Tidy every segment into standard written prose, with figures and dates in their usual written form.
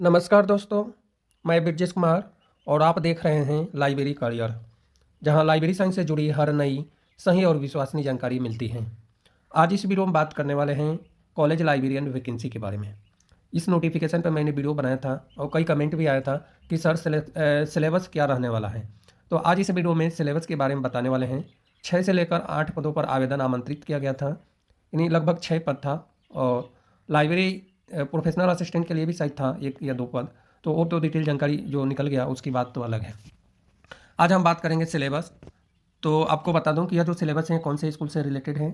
नमस्कार दोस्तों, मैं ब्रजेश कुमार और आप देख रहे हैं लाइब्रेरी करियर, जहां लाइब्रेरी साइंस से जुड़ी हर नई, सही और विश्वसनीय जानकारी मिलती है। आज इस वीडियो में बात करने वाले हैं कॉलेज लाइब्रेरियन वैकेंसी के बारे में। इस नोटिफिकेशन पर मैंने वीडियो बनाया था और कई कमेंट भी आया था कि सर सिलेबस क्या रहने वाला है। तो आज इस वीडियो में सिलेबस के बारे में बताने वाले हैं। 6 से लेकर 8 पदों पर आवेदन आमंत्रित किया गया था, यानी लगभग 6 पद था। और लाइब्रेरी प्रोफेशनल असिस्टेंट के लिए भी शायद था 1 या 2 पद। तो और तो डिटेल जानकारी जो निकल गया उसकी बात तो अलग है। आज हम बात करेंगे सिलेबस। तो आपको बता दूं कि यह जो सिलेबस है कौन से स्कूल से रिलेटेड है।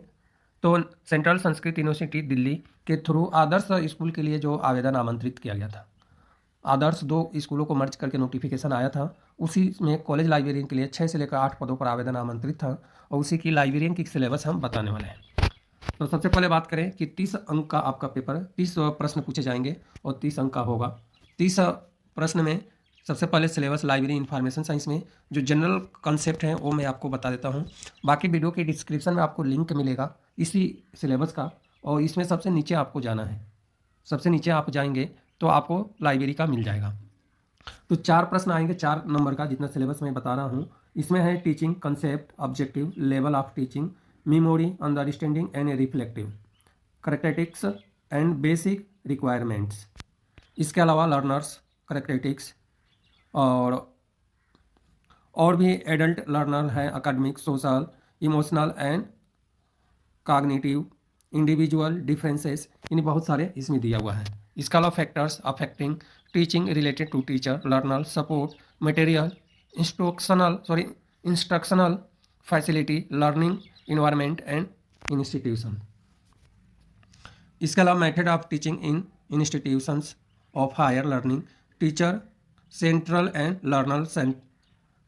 तो सेंट्रल संस्कृत यूनिवर्सिटी दिल्ली के थ्रू आदर्श स्कूल के लिए जो आवेदन आमंत्रित किया गया था, आदर्श 2 स्कूलों को मर्ज करके नोटिफिकेशन आया था। उसी में कॉलेज लाइब्रेरियन के लिए 6 से लेकर 8 पदों पर आवेदन आमंत्रित था और उसी की लाइब्रेरियन की सिलेबस हम बताने वाले हैं। तो सबसे पहले बात करें कि 30 अंक का आपका पेपर, 30 प्रश्न पूछे जाएंगे और 30 अंक का होगा। 30 प्रश्न में सबसे पहले सिलेबस लाइब्रेरी इंफॉर्मेशन साइंस में जो जनरल कॉन्सेप्ट हैं वो मैं आपको बता देता हूँ। बाकी वीडियो के डिस्क्रिप्शन में आपको लिंक मिलेगा इसी सिलेबस का, और इसमें सबसे नीचे आपको जाना है। सबसे नीचे आप जाएंगे तो आपको लाइब्रेरी का मिल जाएगा। तो 4 प्रश्न आएंगे, 4 नंबर का जितना सिलेबस मैं बता रहा हूँ। इसमें है teaching concept, objective, level of teaching, memory, understanding and reflective, characteristics and basic requirements. इसके अलावा लर्नर्स, करेक्टेटिक्स और भी एडल्ट लर्नर है, academic, social, emotional and cognitive, individual differences, इन बहुत सारे इसमें दिया हुआ है। इसके अलावा factors affecting teaching related to teacher, learner, support material, instructional facility, learning environment and institution. इसके अलावा method of teaching in institutions of higher learning, teacher central and learner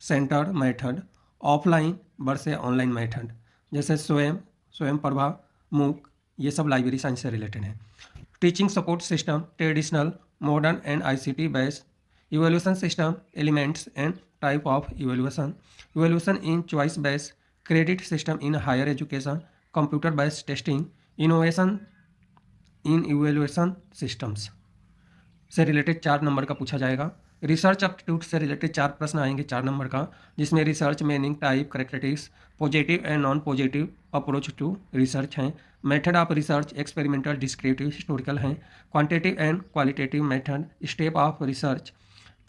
centred method, offline versus online method, जैसे Swayam Prabha, MOOC, ये सब library science से related है। Teaching support system, traditional, modern and ICT based, evaluation system, elements and type of evaluation, evaluation in choice based, credit system in higher education, computer based testing, innovation in evaluation systems से related 4 number का पूछा जाएगा। Research aptitude से related 4 प्रश्न आएंगे 4 number का, जिसमें research meaning, type, characteristics, positive and non positive approach to research हैं। Method of research experimental, descriptive, historical हैं। Quantitative and qualitative method, step of research,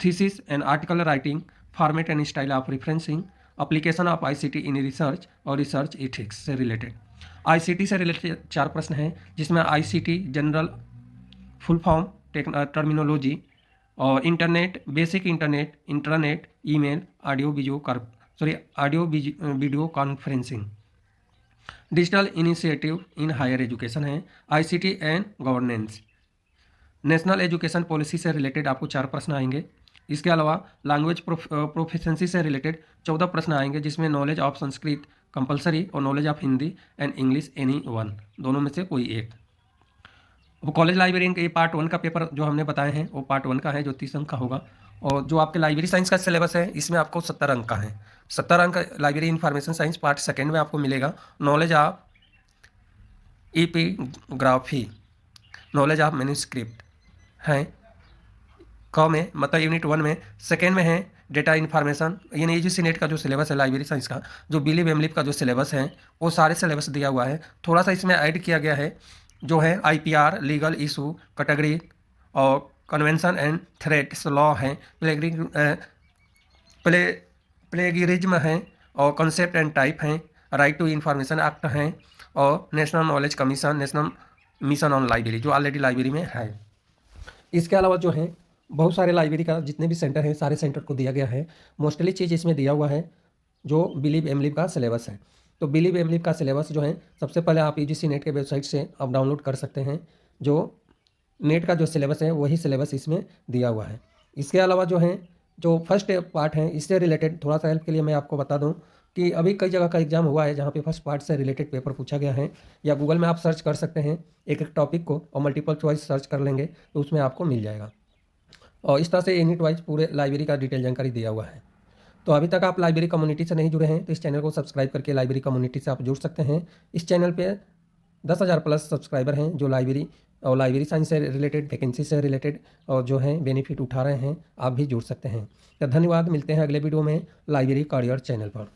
thesis and article writing, format and style of referencing, application of ICT in research और research ethics से related. ICT से related 4 प्रश्न हैं, जिसमें ICT general full form, terminology और internet, basic internet, internet, email, audio video conferencing, digital initiative in higher education है। ICT and governance, national education policy से related आपको 4 प्रश्न आएंगे। इसके अलावा लैंग्वेज प्रोफिशिएंसी से रिलेटेड 14 प्रश्न आएंगे, जिसमें नॉलेज ऑफ संस्कृत कंपलसरी और knowledge of Hindi and English any one, दोनों में से कोई एक। वो कॉलेज लाइब्रेरियन के पार्ट 1 का पेपर जो हमने बताए हैं वो पार्ट 1 का है, जो 30 अंक का होगा। और जो आपके लाइब्रेरी साइंस का सिलेबस है इसमें आपको 70 अंक का है। 70 अंक लाइब्रेरी इंफॉर्मेशन साइंस पार्ट 2 में आपको मिलेगा। Knowledge of epigraphy, knowledge of manuscript है क में, मतलब यूनिट 1 में। सेकेंड में है डेटा इन्फॉर्मेशन, यानी यूजीसी नेट का जो सिलेबस है लाइब्रेरी साइंस का, जो बिलीव एमलीव का जो सिलेबस है वो सारे सिलेबस दिया हुआ है। थोड़ा सा इसमें ऐड किया गया है जो है आईपीआर, लीगल इशू, कैटेगरी और कन्वेंशन एंड थ्रेट्स लॉ है, प्लेगिरिज्म है और कॉन्सेप्ट एंड टाइप हैं, राइट टू इंफॉर्मेशन एक्ट हैं और national knowledge commission, national mission on library जो ऑलरेडी लाइब्रेरी में है। इसके अलावा जो है बहुत सारे लाइब्रेरी का जितने भी सेंटर हैं सारे सेंटर को दिया गया है। मोस्टली चीज़ इसमें दिया हुआ है जो बिलीव एमलीव का सिलेबस है। तो बिलीव एमलीव का सिलेबस जो है सबसे पहले आप यूजीसी नेट के वेबसाइट से आप डाउनलोड कर सकते हैं। जो नेट का जो सिलेबस है वही सिलेबस इसमें दिया हुआ है। इसके अलावा जो है जो फर्स्ट पार्ट है इससे रिलेटेड थोड़ा सा हेल्प के लिए मैं आपको बता दूं कि अभी कई जगह का एग्जाम हुआ है जहाँ पे फर्स्ट पार्ट से रिलेटेड पेपर पूछा गया है, या गूगल में आप सर्च कर सकते हैं एक एक टॉपिक को और मल्टीपल चॉइस सर्च कर लेंगे तो उसमें आपको मिल जाएगा। और इस तरह से यूनिट वाइज पूरे लाइब्रेरी का डिटेल जानकारी दिया हुआ है। तो अभी तक आप लाइब्रेरी कम्युनिटी से नहीं जुड़े हैं तो इस चैनल को सब्सक्राइब करके लाइब्रेरी कम्युनिटी से आप जुड़ सकते हैं। इस चैनल पे 10,000 प्लस सब्सक्राइबर हैं जो लाइब्रेरी और लाइब्रेरी साइंस से रिलेटेड, वैकेंसी से रिलेटेड और जो है बेनिफिट उठा रहे हैं, आप भी जुड़ सकते हैं। तो धन्यवाद, मिलते हैं अगले वीडियो में लाइब्रेरी करियर चैनल पर।